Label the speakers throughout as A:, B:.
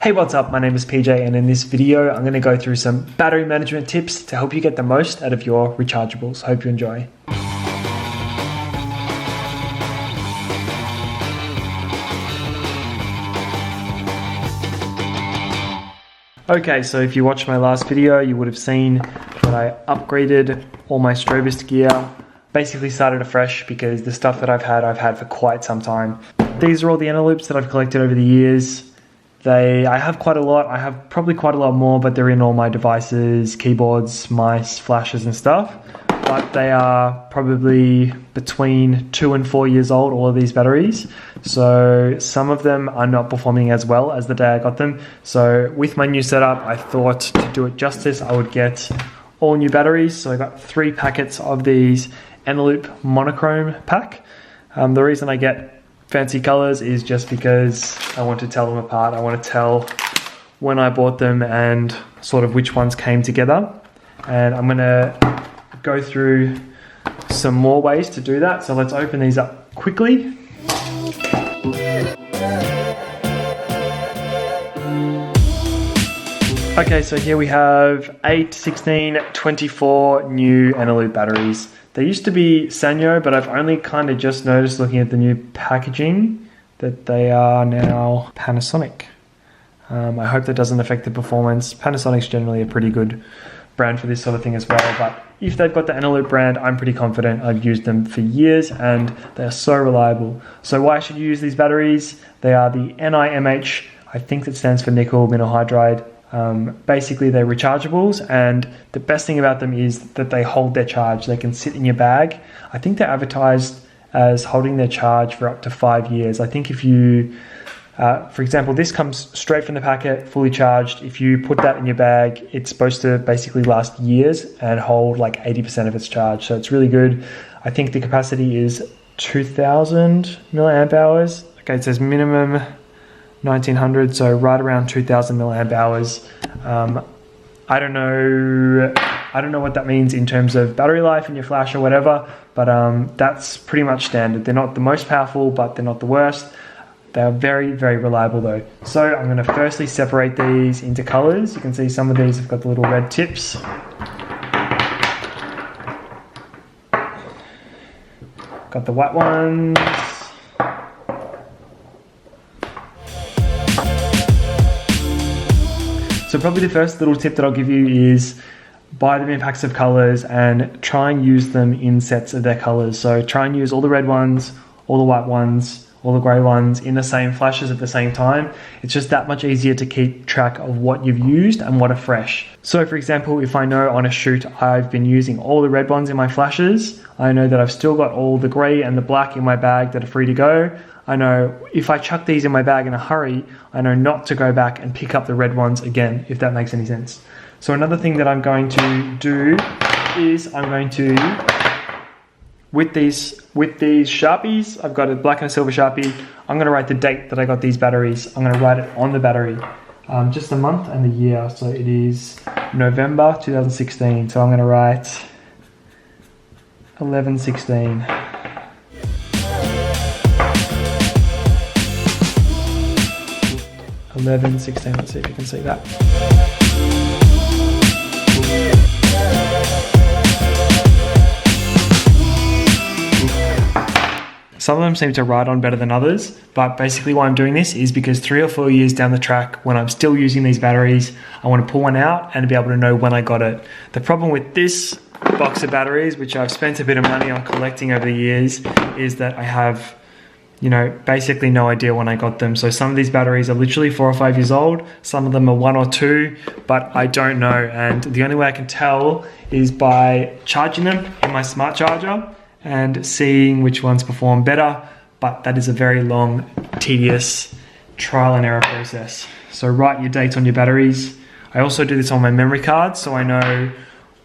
A: Hey, what's up? My name is PJ, and in this video I'm going to go through some battery management tips to help you get the most out of your rechargeables. Hope you enjoy. Okay, so if you watched my last video, you would have seen that I upgraded all my Strobist gear. Basically started afresh because the stuff that I've had for quite some time. These are all the Eneloops that I've collected over the years. I have quite a lot. I have probably quite a lot more, but they're in all my devices, keyboards, mice, flashes and stuff. But they are probably between 2 and 4 years old, all of these batteries. So some of them are not performing as well as the day I got them. So with my new setup, I thought to do it justice, I would get all new batteries. So I got 3 packets of these Eneloop monochrome pack. The reason I get fancy colors is just because I want to tell them apart. I want to tell when I bought them and sort of which ones came together. And I'm gonna go through some more ways to do that. So let's open these up quickly. Okay, so here we have 8, 16, 24 new Eneloop batteries. They used to be Sanyo, but I've only kind of just noticed looking at the new packaging that they are now Panasonic. I hope that doesn't affect the performance. Panasonic's generally a pretty good brand for this sort of thing as well, but if they've got the Eneloop brand, I'm pretty confident. I've used them for years and they are so reliable. So why should you use these batteries? They are the NiMh, I think that stands for nickel mineral hydride. Basically they're rechargeables, and the best thing about them is that they hold their charge. They can sit in your bag. I think they're advertised as holding their charge for up to 5 years. I think if you, for example, this comes straight from the packet, fully charged. If you put that in your bag, it's supposed to basically last years and hold like 80% of its charge. So it's really good. I think the capacity is 2000 milliamp hours. Okay, it says minimum 1900, so right around 2000 milliamp hours. I don't know what that means in terms of battery life in your flash or whatever, but that's pretty much standard. They're not the most powerful, but they're not the worst. They are very, very reliable though. So I'm going to firstly separate these into colors. You can see some of these have got the little red tips. Got the white ones. So probably the first little tip that I'll give you is buy them in packs of colors and try and use them in sets of their colors. So try and use all the red ones, all the white ones, all the gray ones in the same flashes at the same time. It's just that much easier to keep track of what you've used and what are fresh. So for example, if I know on a shoot I've been using all the red ones in my flashes, I know that I've still got all the gray and the black in my bag that are free to go. I know if I chuck these in my bag in a hurry, I know not to go back and pick up the red ones again, if that makes any sense. So another thing that I'm going to do is I'm going to, with these Sharpies, I've got a black and a silver Sharpie, I'm going to write the date that I got these batteries. I'm going to write it on the battery, just the month and the year. So it is November 2016. So I'm going to write 11/16. 11/16, let's see if you can see that. Some of them seem to ride on better than others, but basically why I'm doing this is because 3 or 4 years down the track, when I'm still using these batteries, I want to pull one out and be able to know when I got it. The problem with this box of batteries, which I've spent a bit of money on collecting over the years, is that I have basically no idea when I got them. So some of these batteries are literally 4 or 5 years old. Some of them are 1 or 2, but I don't know. And the only way I can tell is by charging them in my smart charger and seeing which ones perform better. But that is a very long, tedious trial and error process. So write your dates on your batteries. I also do this on my memory cards, so I know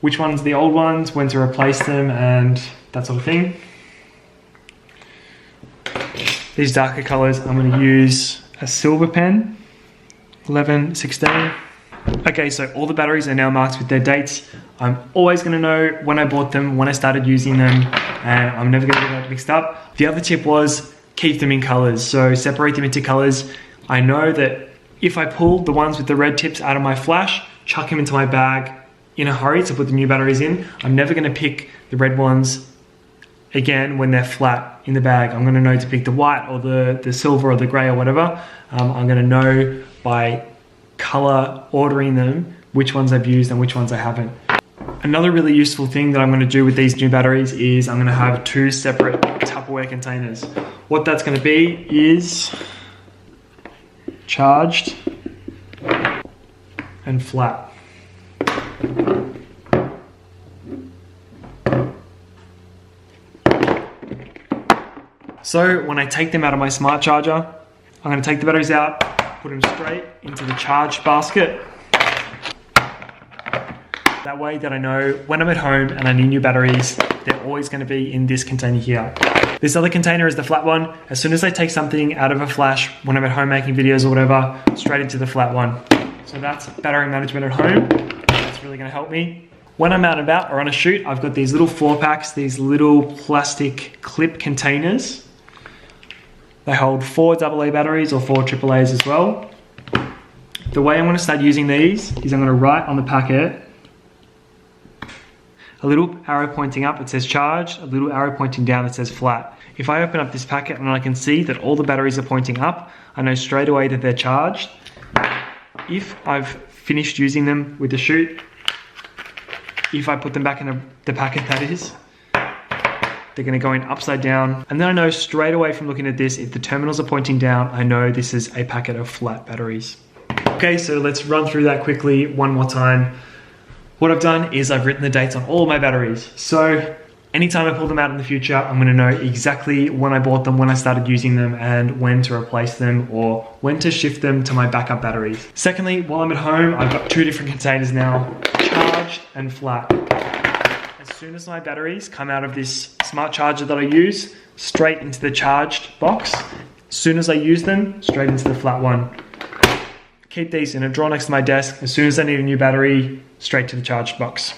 A: which ones are the old ones, when to replace them, and that sort of thing. These darker colors, I'm going to use a silver pen, 11/16. Okay, so all the batteries are now marked with their dates. I'm always going to know when I bought them, when I started using them, and I'm never going to get that mixed up. The other tip was keep them in colors. So separate them into colors. I know that if I pull the ones with the red tips out of my flash, chuck them into my bag in a hurry to put the new batteries in, I'm never gonna pick the red ones again when they're flat in the bag. I'm gonna know to pick the white or the silver or the gray or whatever. I'm gonna know by color ordering them which ones I've used and which ones I haven't. Another really useful thing that I'm gonna do with these new batteries is I'm gonna have 2 separate Tupperware containers. What that's gonna be is charged and flat. So when I take them out of my smart charger, I'm gonna take the batteries out, put them straight into the charge basket. That way that I know when I'm at home and I need new batteries, they're always gonna be in this container here. This other container is the flat one. As soon as I take something out of a flash, when I'm at home making videos or whatever, straight into the flat one. So that's battery management at home. That's really gonna help me. When I'm out and about or on a shoot, I've got these little 4-packs, these little plastic clip containers. They hold 4 AA batteries or 4 AAAs as well. The way I'm gonna start using these is I'm gonna write on the packet a little arrow pointing up, it says charged, a little arrow pointing down, it says flat. If I open up this packet and I can see that all the batteries are pointing up, I know straight away that they're charged. If I've finished using them with the shoot, if I put them back in the packet that is, they're gonna go in upside down. And then I know straight away from looking at this, if the terminals are pointing down, I know this is a packet of flat batteries. Okay, so let's run through that quickly one more time. What I've done is I've written the dates on all of my batteries. So anytime I pull them out in the future, I'm gonna know exactly when I bought them, when I started using them, and when to replace them or when to shift them to my backup batteries. Secondly, while I'm at home, I've got 2 different containers now, charged and flat. As soon as my batteries come out of this smart charger that I use, straight into the charged box. As soon as I use them, straight into the flat one. Keep these in a drawer next to my desk. As soon as I need a new battery, straight to the charged box.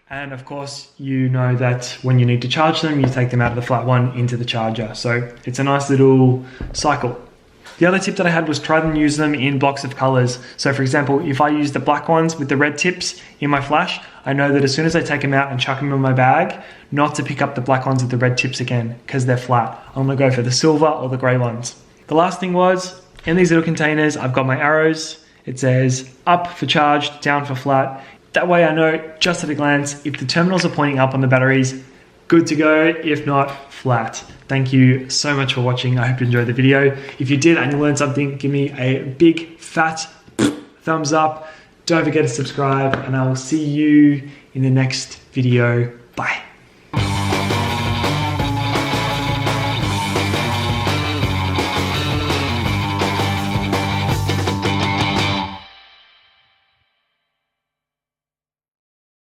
A: And of course, you know that when you need to charge them, you take them out of the flat one into the charger. So it's a nice little cycle. The other tip that I had was try and use them in blocks of colors. So for example, if I use the black ones with the red tips in my flash, I know that as soon as I take them out and chuck them in my bag, not to pick up the black ones with the red tips again, because they're flat. I'm gonna go for the silver or the gray ones. The last thing was, in these little containers, I've got my arrows. It says up for charged, down for flat. That way I know just at a glance, if the terminals are pointing up on the batteries, good to go. If not, flat. Thank you so much for watching. I hope you enjoyed the video. If you did and you learned something, give me a big fat thumbs up. Don't forget to subscribe, and I will see you in the next video. Bye.